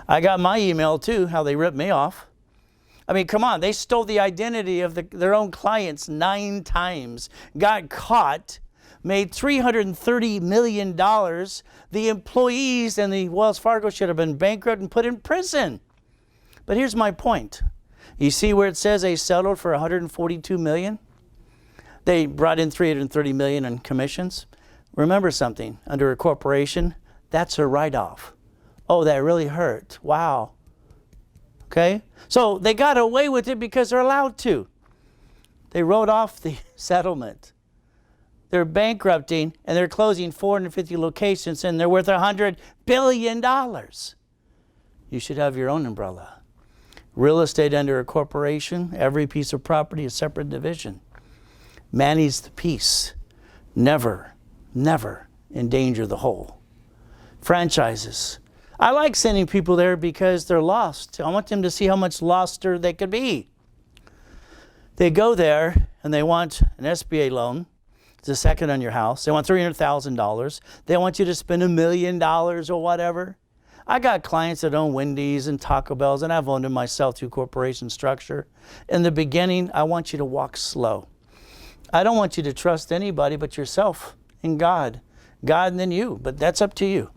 I got my email too, how they ripped me off. I mean, come on, they stole the identity of their own clients 9 times, got caught, made $330 million. The employees and the Wells Fargo should have been bankrupt and put in prison. But here's my point. You see where it says they settled for $142 million? They brought in $330 million in commissions. Remember something, under a corporation, that's a write-off. Oh, that really hurt. Wow. Okay? So they got away with it because they're allowed to. They wrote off the settlement. They're bankrupting and they're closing 450 locations and they're worth $100 billion. You should have your own umbrella. Real estate under a corporation, every piece of property is a separate division. Manage the piece. Never, never endanger the whole. Franchises. I like sending people there because they're lost. I want them to see how much loster they could be. They go there and they want an SBA loan. It's a second on your house. They want $300,000. They want you to spend $1 million or whatever. I got clients that own Wendy's and Taco Bell's, and I've owned them myself through corporation structure. In the beginning, I want you to walk slow. I don't want you to trust anybody but yourself and God. God and then you, but that's up to you.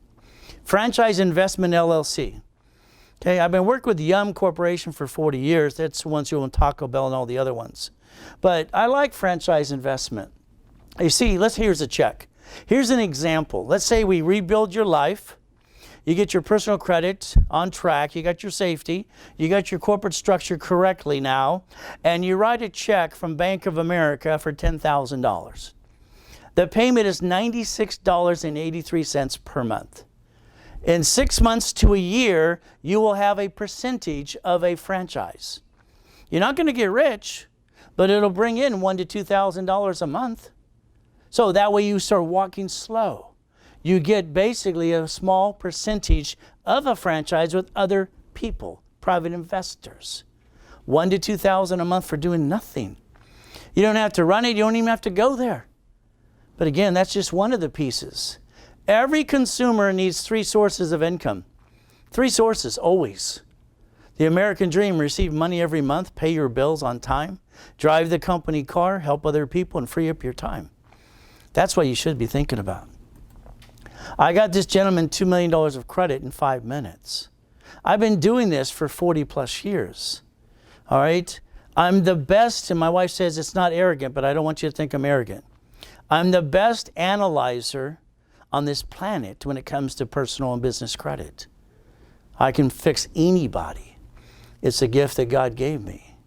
Franchise Investment LLC. Okay, I've been working with Yum Corporation for 40 years. That's the ones who own Taco Bell and all the other ones. But I like franchise investment. You see, here's a check. Here's an example. Let's say we rebuild your life. You get your personal credit on track. You got your safety. You got your corporate structure correctly now. And you write a check from Bank of America for $10,000. The payment is $96.83 per month. In 6 months to a year, you will have a percentage of a franchise. You're not going to get rich, but it'll bring in $1,000 to $2,000 a month. So that way you start walking slow. You get basically a small percentage of a franchise with other people, private investors. $1,000 to $2,000 a month for doing nothing. You don't have to run it. You don't even have to go there. But again, that's just one of the pieces. Every consumer needs 3 sources of income. 3 sources, always. The American dream, receive money every month, pay your bills on time, drive the company car, help other people, and free up your time. That's what you should be thinking about. I got this gentleman $2 million of credit in 5 minutes. I've been doing this for 40 plus years. All right? I'm the best, and my wife says it's not arrogant, but I don't want you to think I'm arrogant. I'm the best analyzer on this planet when it comes to personal and business credit. I can fix anybody. It's a gift that God gave me.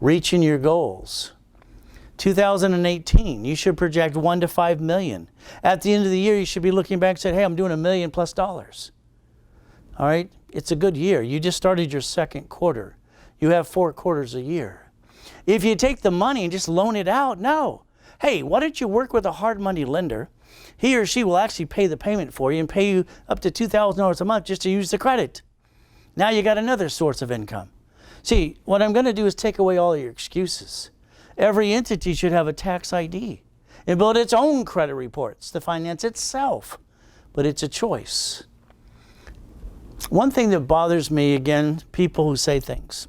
Reaching your goals. 2018, you should project 1 to 5 million. At the end of the year, you should be looking back and say, hey, I'm doing $1 million+. All right? It's a good year. You just started your second quarter. You have 4 quarters a year. If you take the money and just loan it out, no. Hey, why don't you work with a hard money lender? He or she will actually pay the payment for you and pay you up to $2,000 a month just to use the credit. Now you got another source of income. See, what I'm going to do is take away all your excuses. Every entity should have a tax ID and build its own credit reports to finance itself. But it's a choice. One thing that bothers me, again, people who say things.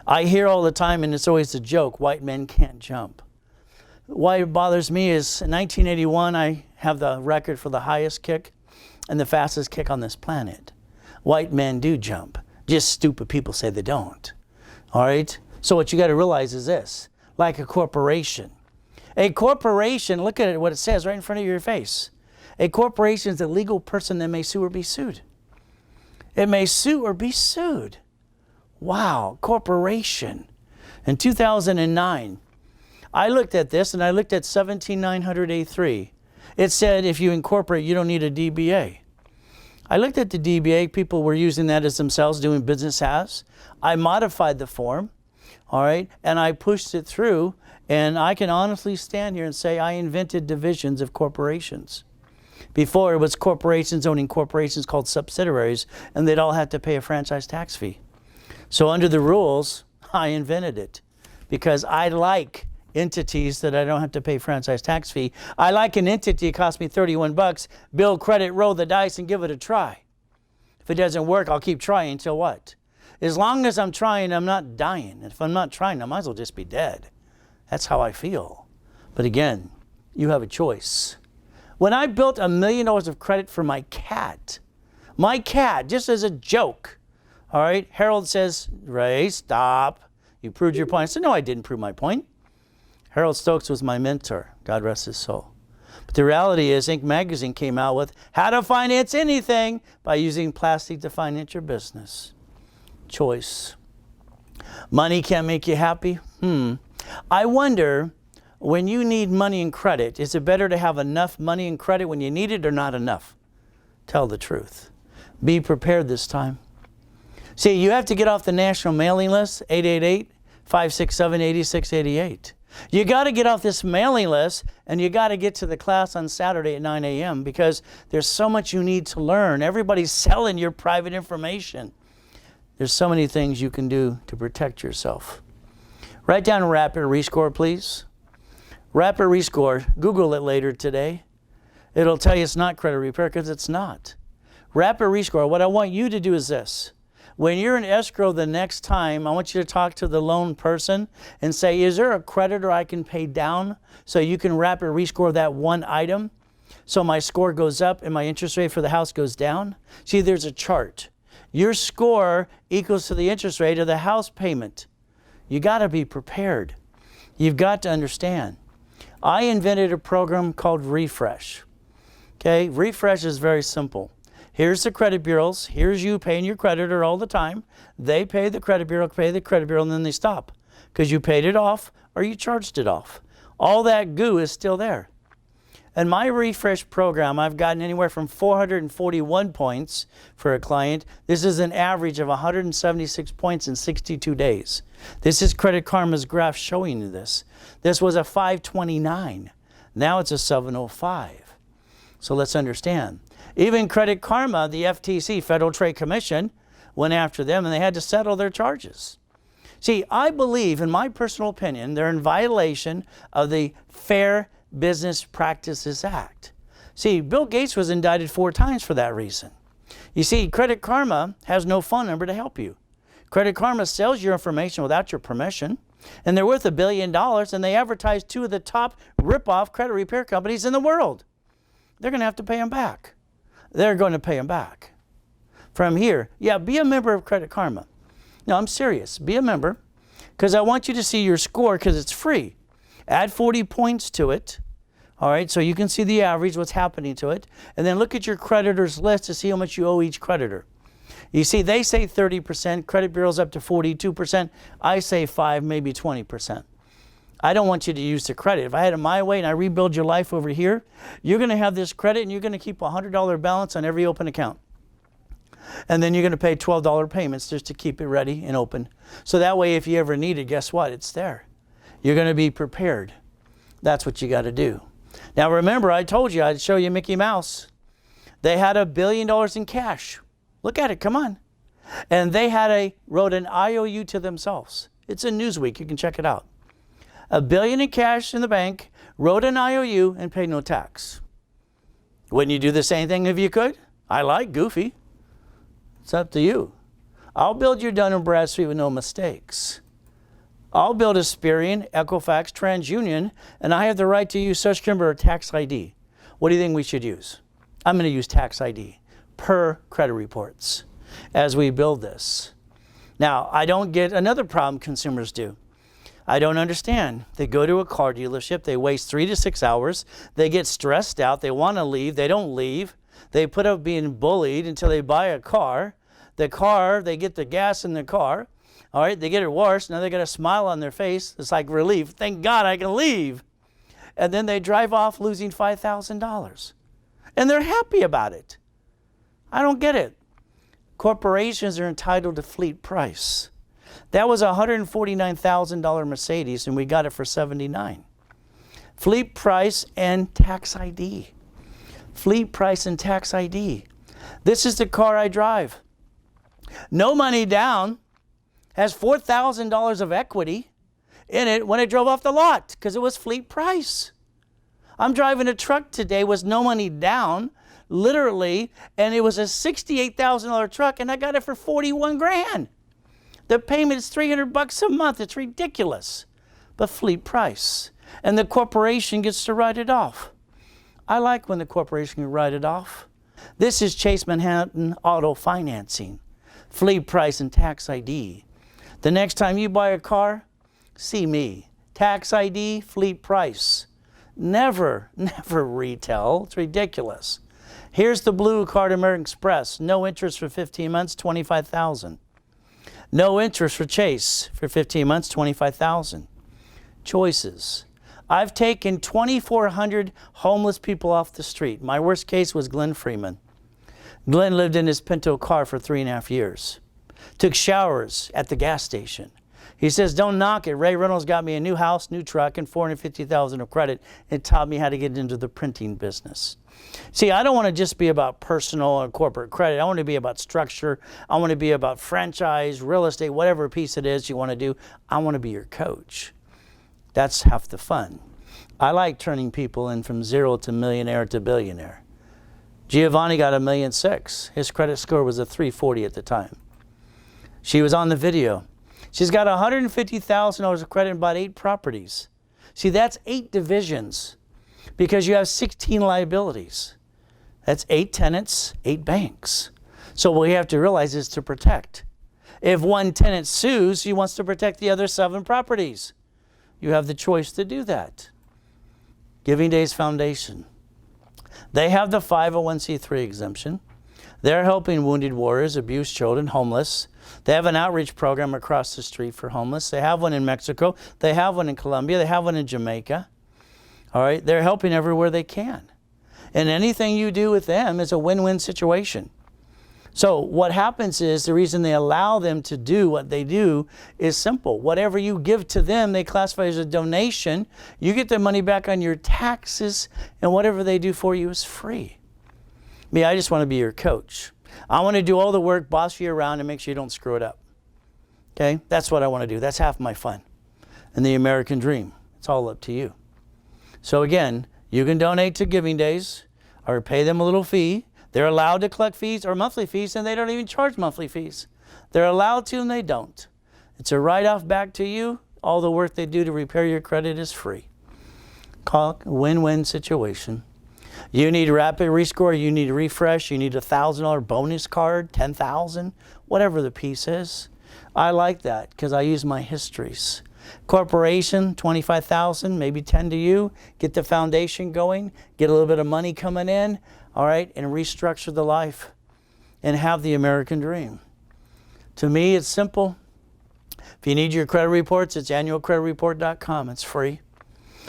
I hear all the time, and it's always a joke, white men can't jump. Why it bothers me is in 1981, I have the record for the highest kick and the fastest kick on this planet. White men do jump. Just stupid people say they don't. All right? So what you got to realize is this. Like a corporation. A corporation, look at it, what it says right in front of your face. A corporation is a legal person that may sue or be sued. It may sue or be sued. Wow, corporation. In 2009, I looked at this and I looked at 17900A3. It said if you incorporate, you don't need a DBA. I looked at the DBA, people were using that as themselves, doing business as. I modified the form, all right, and I pushed it through, and I can honestly stand here and say I invented divisions of corporations. Before it was corporations owning corporations called subsidiaries, and they'd all have to pay a franchise tax fee. So under the rules, I invented it because I like entities that I don't have to pay franchise tax fee. I like an entity that cost me 31 bucks, build credit, roll the dice, and give it a try. If it doesn't work, I'll keep trying until what? As long as I'm trying, I'm not dying. If I'm not trying, I might as well just be dead. That's how I feel. But again, you have a choice. When I built $1 million of credit for my cat, just as a joke, all right, Harold says, Ray, stop. You proved your point. I said, no, I didn't prove my point. Harold Stokes was my mentor, God rest his soul. But the reality is, Inc. magazine came out with how to finance anything by using plastic to finance your business. Choice. Money can't make you happy? I wonder, when you need money and credit, is it better to have enough money and credit when you need it or not enough? Tell the truth. Be prepared this time. See, you have to get off the national mailing list, 888-567-8688. You got to get off this mailing list, and you got to get to the class on Saturday at 9 a.m. because there's so much you need to learn. Everybody's selling your private information. There's so many things you can do to protect yourself. Write down Rapid Rescore, please. Rapid Rescore. Google it later today. It'll tell you it's not credit repair because it's not. Rapid Rescore, what I want you to do is this. When you're in escrow the next time, I want you to talk to the loan person and say, is there a creditor I can pay down so you can rapid rescore that one item so my score goes up and my interest rate for the house goes down? See, there's a chart. Your score equals to the interest rate of the house payment. You got to be prepared. You've got to understand. I invented a program called Refresh. Okay, Refresh is very simple. Here's the credit bureaus. Here's you paying your creditor all the time. They pay the credit bureau, and then they stop because you paid it off or you charged it off. All that goo is still there. In my Refresh program, I've gotten anywhere from 441 points for a client. This is an average of 176 points in 62 days. This is Credit Karma's graph showing you this. This was a 529. Now it's a 705. So let's understand. Even Credit Karma, the FTC, Federal Trade Commission, went after them and they had to settle their charges. See, I believe, in my personal opinion, they're in violation of the Fair Business Practices Act. See, Bill Gates was indicted 4 times for that reason. You see, Credit Karma has no phone number to help you. Credit Karma sells your information without your permission, and they're worth $1 billion, and they advertise 2 of the top rip-off credit repair companies in the world. They're going to have to pay them back. They're going to pay them back. From here, yeah, be a member of Credit Karma. No, I'm serious. Be a member because I want you to see your score because it's free. Add 40 points to it, all right, so you can see the average, what's happening to it, and then look at your creditors list to see how much you owe each creditor. You see, they say 30%, credit bureaus up to 42%. I say 5, maybe 20%. I don't want you to use the credit. If I had it my way and I rebuild your life over here, you're going to have this credit and you're going to keep a $100 balance on every open account. And then you're going to pay $12 payments just to keep it ready and open. So that way, if you ever need it, guess what? It's there. You're going to be prepared. That's what you got to do. Now remember, I told you I'd show you Mickey Mouse. They had $1 billion in cash. Look at it, come on. And they wrote an IOU to themselves. It's in Newsweek, you can check it out. $1 billion in cash in the bank, wrote an IOU, and paid no tax. Wouldn't you do the same thing if you could? I like goofy. It's up to you. I'll build your Dun & Bradstreet with no mistakes. I'll build Experian, Equifax, TransUnion, and I have the right to use Social Security or tax ID. What do you think we should use? I'm going to use tax ID per credit reports as we build this. Now, I don't get another problem consumers do. I don't understand. They go to a car dealership, they waste 3 to 6 hours, they get stressed out, they want to leave, they don't leave. They put up being bullied until they buy a car. The car, they get the gas in the car. All right, they get it worse. Now they got a smile on their face. It's like relief. Thank God I can leave. And then they drive off losing $5,000. And they're happy about it. I don't get it. Corporations are entitled to fleet price. That was a $149,000 Mercedes, and we got it for $79,000. Fleet price and tax ID. Fleet price and tax ID. This is the car I drive. No money down. Has $4,000 of equity in it when it drove off the lot because it was fleet price. I'm driving a truck today with no money down, literally, and it was a $68,000 truck, and I got it for $41,000. The payment is $300 a month. It's ridiculous, but fleet price. And the corporation gets to write it off. I like when the corporation can write it off. This is Chase Manhattan Auto Financing, fleet price and tax ID. The next time you buy a car, see me. Tax ID, fleet price. Never retail. It's ridiculous. Here's the blue card, American Express. No interest for 15 months, $25,000. No interest for Chase for 15 months, $25,000. Choices. I've taken 2,400 homeless people off the street. My worst case was Glenn Freeman. Glenn lived in his Pinto car for 3.5 years. Took showers at the gas station. He says, don't knock it. Ray Reynolds got me a new house, new truck, and $450,000 of credit. It taught me how to get into the printing business. See, I don't want to just be about personal or corporate credit. I want to be about structure. I want to be about franchise, real estate, whatever piece it is you want to do. I want to be your coach. That's half the fun. I like turning people in from zero to millionaire to billionaire. Giovanni got $1.6 million. His credit score was a 340 at the time. She was on the video. She's got $150,000 of credit and bought 8 properties. See, that's 8 divisions because you have 16 liabilities. That's 8 tenants, 8 banks. So what we have to realize is to protect. If one tenant sues, he wants to protect the other 7 properties. You have the choice to do that. Giving Days Foundation. They have the 501c3 exemption. They're helping wounded warriors, abused children, homeless. They have an outreach program across the street for homeless. They have one in Mexico. They have one in Colombia. They have one in Jamaica. All right, they're helping everywhere they can. And anything you do with them is a win-win situation. So what happens is the reason they allow them to do what they do is simple. Whatever you give to them, they classify as a donation. You get the money back on your taxes, and whatever they do for you is free. Me, I just want to be your coach. I want to do all the work, boss you around, and make sure you don't screw it up. Okay? That's what I want to do. That's half my fun. And the American dream. It's all up to you. So again, you can donate to Giving Days or pay them a little fee. They're allowed to collect fees or monthly fees, and they don't even charge monthly fees. They're allowed to, and they don't. It's a write-off back to you. All the work they do to repair your credit is free. Call it a win-win situation. You need rapid rescore, you need a refresh, you need a $1,000 bonus card, $10,000, whatever the piece is. I like that because I use my histories. Corporation, $25,000, maybe $10,000 to you. Get the foundation going, get a little bit of money coming in, all right, and restructure the life and have the American dream. To me, it's simple. If you need your credit reports, it's annualcreditreport.com. It's free.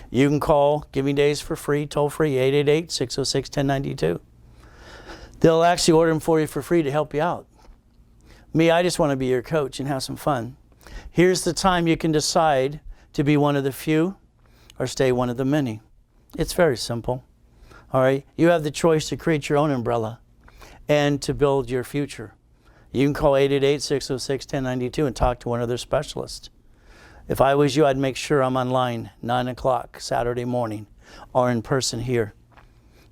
You can call Giving Days for free, toll free, 888-606-1092. They'll actually order them for you for free to help you out. Me, I just want to be your coach and have some fun. Here's the time you can decide to be one of the few or stay one of the many. It's very simple. All right? You have the choice to create your own umbrella and to build your future. You can call 888-606-1092 and talk to one of their specialists. If I was you, I'd make sure I'm online 9 o'clock Saturday morning or in person here.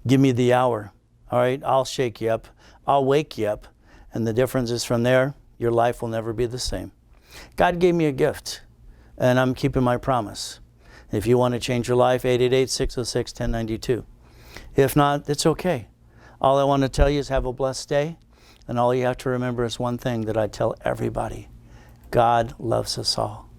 Give me the hour. All right? I'll shake you up. I'll wake you up. And the difference is from there, your life will never be the same. God gave me a gift, and I'm keeping my promise. If you want to change your life, 888-606-1092. If not, it's okay. All I want to tell you is have a blessed day, and all you have to remember is one thing that I tell everybody. God loves us all.